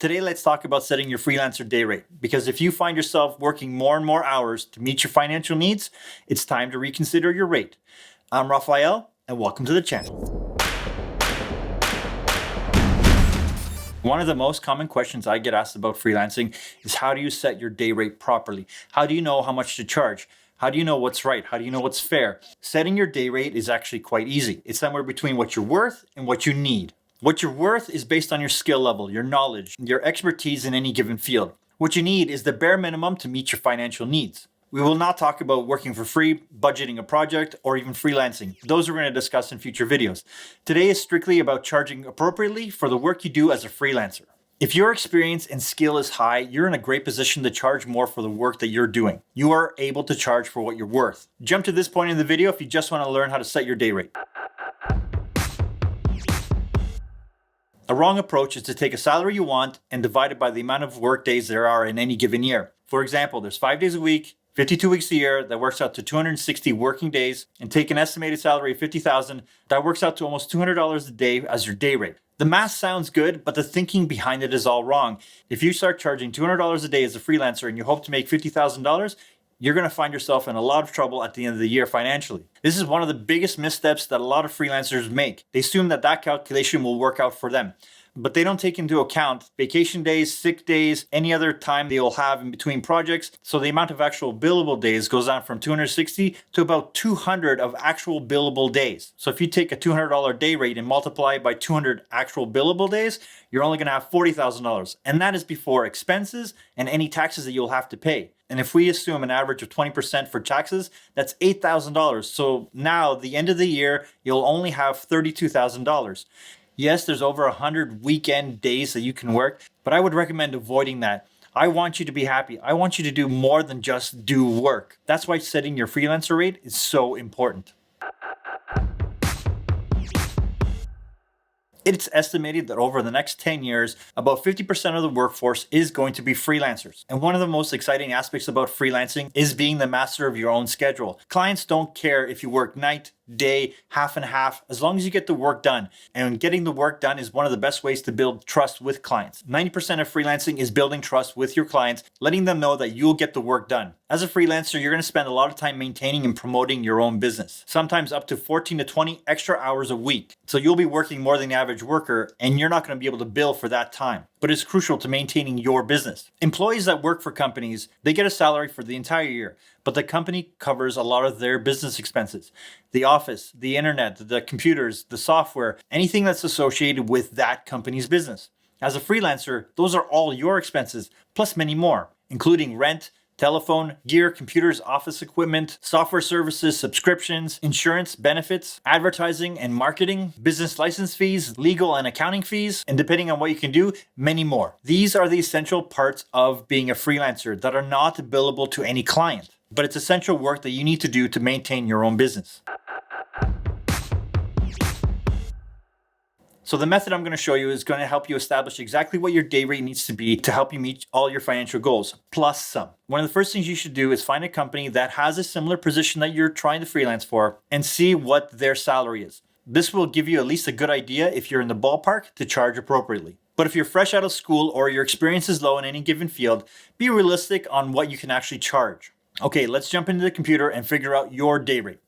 Today, let's talk about setting your freelancer day rate. Because if you find yourself working more and more hours to meet your financial needs, it's time to reconsider your rate. I'm Raphael, and welcome to the channel. One of the most common questions I get asked about freelancing is how do you set your day rate properly? How do you know how much to charge? How do you know what's right? How do you know what's fair? Setting your day rate is actually quite easy. It's somewhere between what you're worth and what you need. What you're worth is based on your skill level, your knowledge, your expertise in any given field. What you need is the bare minimum to meet your financial needs. We will not talk about working for free, budgeting a project, or even freelancing. Those we're going to discuss in future videos. Today is strictly about charging appropriately for the work you do as a freelancer. If your experience and skill is high, you're in a great position to charge more for the work that you're doing. You are able to charge for what you're worth. Jump to this point in the video if you just want to learn how to set your day rate. A wrong approach is to take a salary you want and divide it by the amount of work days there are in any given year. For example, there's 5 days a week, 52 weeks a year, that works out to 260 working days, and take an estimated salary of $50,000, that works out to almost $200 a day as your day rate. The math sounds good, but the thinking behind it is all wrong. If you start charging $200 a day as a freelancer and you hope to make $50,000, you're going to find yourself in a lot of trouble at the end of the year financially. This is one of the biggest missteps that a lot of freelancers make. They assume that calculation will work out for them, but they don't take into account vacation days, sick days, any other time they will have in between projects. So the amount of actual billable days goes down from 260 to about 200 of actual billable days. So if you take a $200 day rate and multiply it by 200 actual billable days, you're only going to have $40,000. And that is before expenses and any taxes that you'll have to pay. And if we assume an average of 20% for taxes, that's $8,000. So now, the end of the year, you'll only have $32,000. Yes, there's over 100 weekend days that you can work, but I would recommend avoiding that. I want you to be happy. I want you to do more than just do work. That's why setting your freelancer rate is so important. It's estimated that over the next 10 years, about 50% of the workforce is going to be freelancers. And one of the most exciting aspects about freelancing is being the master of your own schedule. Clients don't care if you work night, day, half and half, as long as you get the work done. And getting the work done is one of the best ways to build trust with clients. 90% of freelancing is building trust with your clients, letting them know that you'll get the work done. As a freelancer, you're going to spend a lot of time maintaining and promoting your own business, sometimes up to 14 to 20 extra hours a week. So you'll be working more than the average worker, and you're not going to be able to bill for that time. But it's crucial to maintaining your business. Employees that work for companies, they get a salary for the entire year, but the company covers a lot of their business expenses. The office, the internet, the computers, the software, anything that's associated with that company's business. As a freelancer, those are all your expenses, plus many more, including rent, telephone, gear, computers, office equipment, software services, subscriptions, insurance, benefits, advertising and marketing, business license fees, legal and accounting fees, and depending on what you can do, many more. These are the essential parts of being a freelancer that are not billable to any client, but it's essential work that you need to do to maintain your own business. So the method I'm going to show you is going to help you establish exactly what your day rate needs to be to help you meet all your financial goals, plus some. One of the first things you should do is find a company that has a similar position that you're trying to freelance for and see what their salary is. This will give you at least a good idea if you're in the ballpark to charge appropriately. But if you're fresh out of school or your experience is low in any given field, be realistic on what you can actually charge. Okay, let's jump into the computer and figure out your day rate.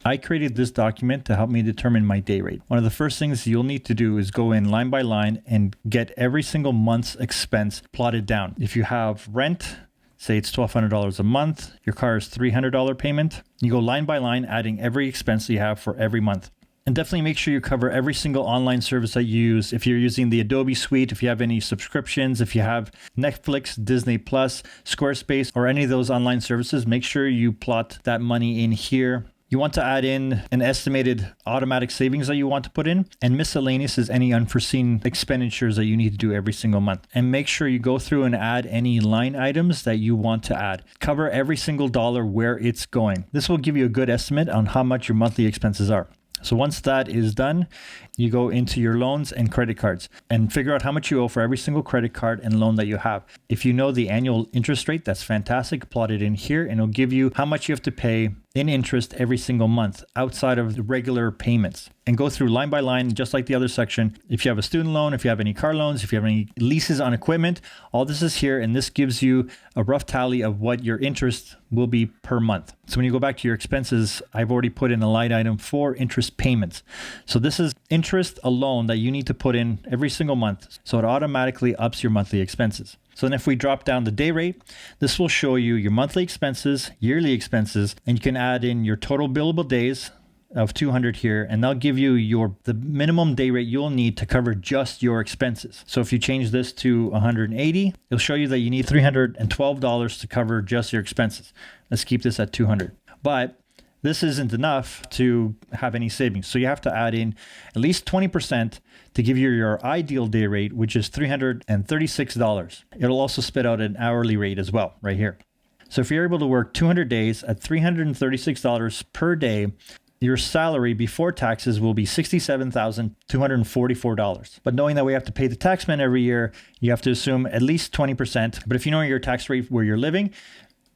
I created this document to help me determine my day rate. One of the first things you'll need to do is go in line by line and get every single month's expense plotted down. If you have rent, say it's $1,200 a month, your car is $300 payment, you go line by line adding every expense you have for every month. And definitely make sure you cover every single online service that you use. If you're using the Adobe suite, if you have any subscriptions, if you have Netflix, Disney Plus, Squarespace, or any of those online services, make sure you plot that money in here. You want to add in an estimated automatic savings that you want to put in, and miscellaneous is any unforeseen expenditures that you need to do every single month. And make sure you go through and add any line items that you want to add. Cover every single dollar where it's going. This will give you a good estimate on how much your monthly expenses are. So once that is done, you go into your loans and credit cards and figure out how much you owe for every single credit card and loan that you have. If you know the annual interest rate, that's fantastic. Plot it in here and it'll give you how much you have to pay in interest every single month outside of the regular payments. And go through line by line, just like the other section. If you have a student loan, if you have any car loans, if you have any leases on equipment, all this is here. And this gives you a rough tally of what your interest will be per month. So when you go back to your expenses, I've already put in a line item for interest payments. So this is interest alone that you need to put in every single month. So it automatically ups your monthly expenses. So then if we drop down the day rate, this will show you your monthly expenses, yearly expenses, and you can add in your total billable days of 200 here, and they'll give you the minimum day rate you'll need to cover just your expenses. So if you change this to 180, it'll show you that you need $312 to cover just your expenses. Let's keep this at 200. But this isn't enough to have any savings. So you have to add in at least 20% to give you your ideal day rate, which is $336. It'll also spit out an hourly rate as well right here. So if you're able to work 200 days at $336 per day, your salary before taxes will be $67,244. But knowing that we have to pay the taxman every year, you have to assume at least 20%. But if you know your tax rate where you're living,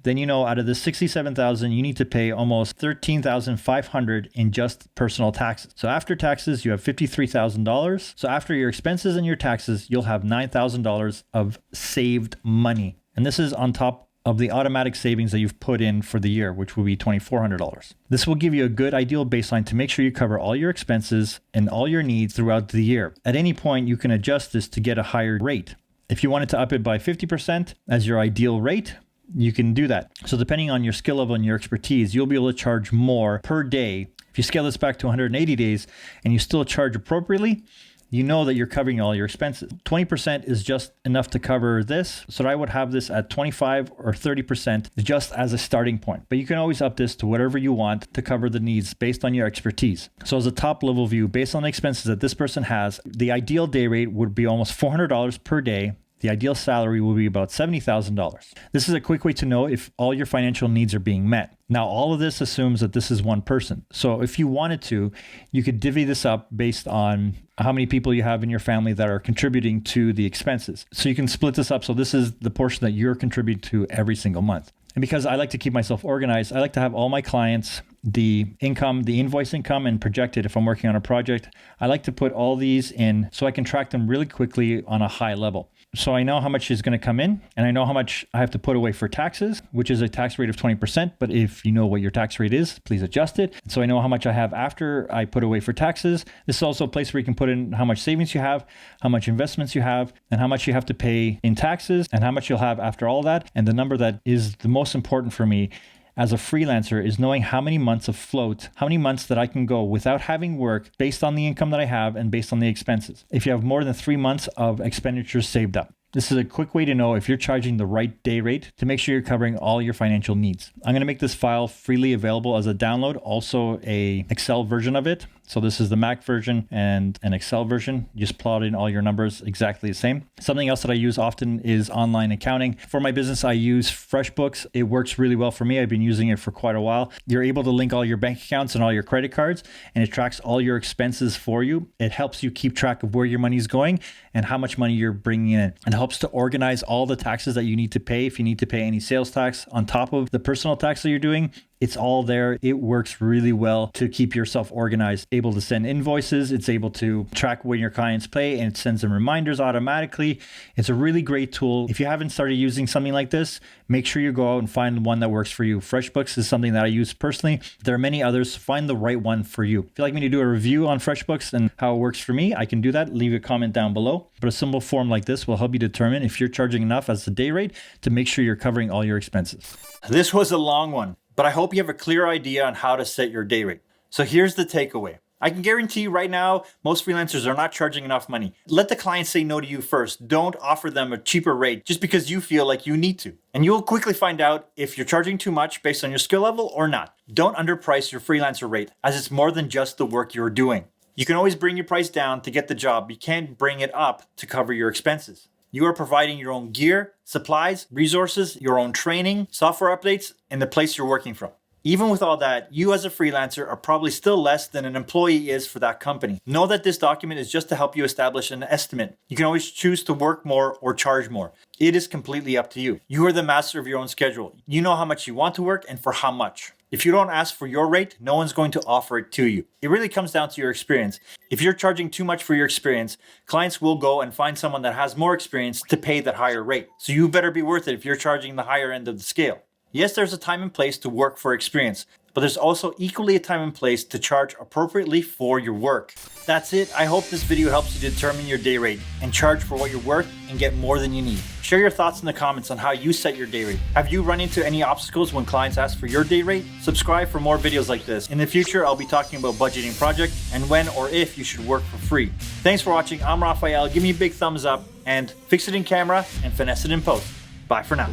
then you know out of the $67,000, you need to pay almost $13,500 in just personal taxes. So after taxes, you have $53,000. So after your expenses and your taxes, you'll have $9,000 of saved money. And this is on top of the automatic savings that you've put in for the year, which will be $2,400. This will give you a good ideal baseline to make sure you cover all your expenses and all your needs throughout the year. At any point, you can adjust this to get a higher rate. If you wanted to up it by 50% as your ideal rate, you can do that. So depending on your skill level and your expertise, you'll be able to charge more per day. If you scale this back to 180 days and you still charge appropriately, you know that you're covering all your expenses. 20% is just enough to cover this. So I would have this at 25 or 30% just as a starting point. But you can always up this to whatever you want to cover the needs based on your expertise. So as a top level view, based on the expenses that this person has, the ideal day rate would be almost $400 per day. The ideal salary will be about $70,000. This is a quick way to know if all your financial needs are being met. Now, all of this assumes that this is one person. So if you wanted to, you could divvy this up based on how many people you have in your family that are contributing to the expenses. So you can split this up. So this is the portion that you're contributing to every single month. And because I like to keep myself organized, I like to have all my clients, the income, the invoice income, and projected if I'm working on a project. I like to put all these in so I can track them really quickly on a high level. So I know how much is going to come in, and I know how much I have to put away for taxes, which is a tax rate of 20%. But if you know what your tax rate is, please adjust it. So I know how much I have after I put away for taxes. This is also a place where you can put in how much savings you have, how much investments you have, and how much you have to pay in taxes, and how much you'll have after all that. And the number that is the most important for me as a freelancer is knowing how many months of float, how many months that I can go without having work based on the income that I have and based on the expenses. If you have more than 3 months of expenditures saved up. This is a quick way to know if you're charging the right day rate to make sure you're covering all your financial needs. I'm going to make this file freely available as a download, also a Excel version of it. So this is the Mac version and an Excel version. You just plot in all your numbers exactly the same. Something else that I use often is online accounting. For my business, I use Freshbooks. It works really well for me. I've been using it for quite a while. You're able to link all your bank accounts and all your credit cards, and it tracks all your expenses for you. It helps you keep track of where your money is going and how much money you're bringing in. It helps to organize all the taxes that you need to pay. If you need to pay any sales tax on top of the personal tax that you're doing, it's all there. It works really well to keep yourself organized, able to send invoices. It's able to track when your clients pay, and it sends them reminders automatically. It's a really great tool. If you haven't started using something like this, make sure you go out and find one that works for you. FreshBooks is something that I use personally. There are many others. Find the right one for you. If you'd like me to do a review on FreshBooks and how it works for me, I can do that. Leave a comment down below. But a simple form like this will help you determine if you're charging enough as the day rate to make sure you're covering all your expenses. This was a long one, but I hope you have a clear idea on how to set your day rate. So here's the takeaway. I can guarantee you right now, most freelancers are not charging enough money. Let the client say no to you first. Don't offer them a cheaper rate just because you feel like you need to. And you'll quickly find out if you're charging too much based on your skill level or not. Don't underprice your freelancer rate, as it's more than just the work you're doing. You can always bring your price down to get the job. You can't bring it up to cover your expenses. You are providing your own gear, supplies, resources, your own training, software updates, and the place you're working from. Even with all that, you as a freelancer are probably still less than an employee is for that company. Know that this document is just to help you establish an estimate. You can always choose to work more or charge more. It is completely up to you. You are the master of your own schedule. You know how much you want to work and for how much. If you don't ask for your rate, no one's going to offer it to you. It really comes down to your experience. If you're charging too much for your experience, clients will go and find someone that has more experience to pay that higher rate. So you better be worth it if you're charging the higher end of the scale. Yes, there's a time and place to work for experience, but there's also equally a time and place to charge appropriately for your work. That's it. I hope this video helps you determine your day rate and charge for what you're worth and get more than you need. Share your thoughts in the comments on how you set your day rate. Have you run into any obstacles when clients ask for your day rate? Subscribe for more videos like this. In the future, I'll be talking about budgeting projects and when or if you should work for free. Thanks for watching. I'm Raphael. Give me a big thumbs up and fix it in camera and finesse it in post. Bye for now.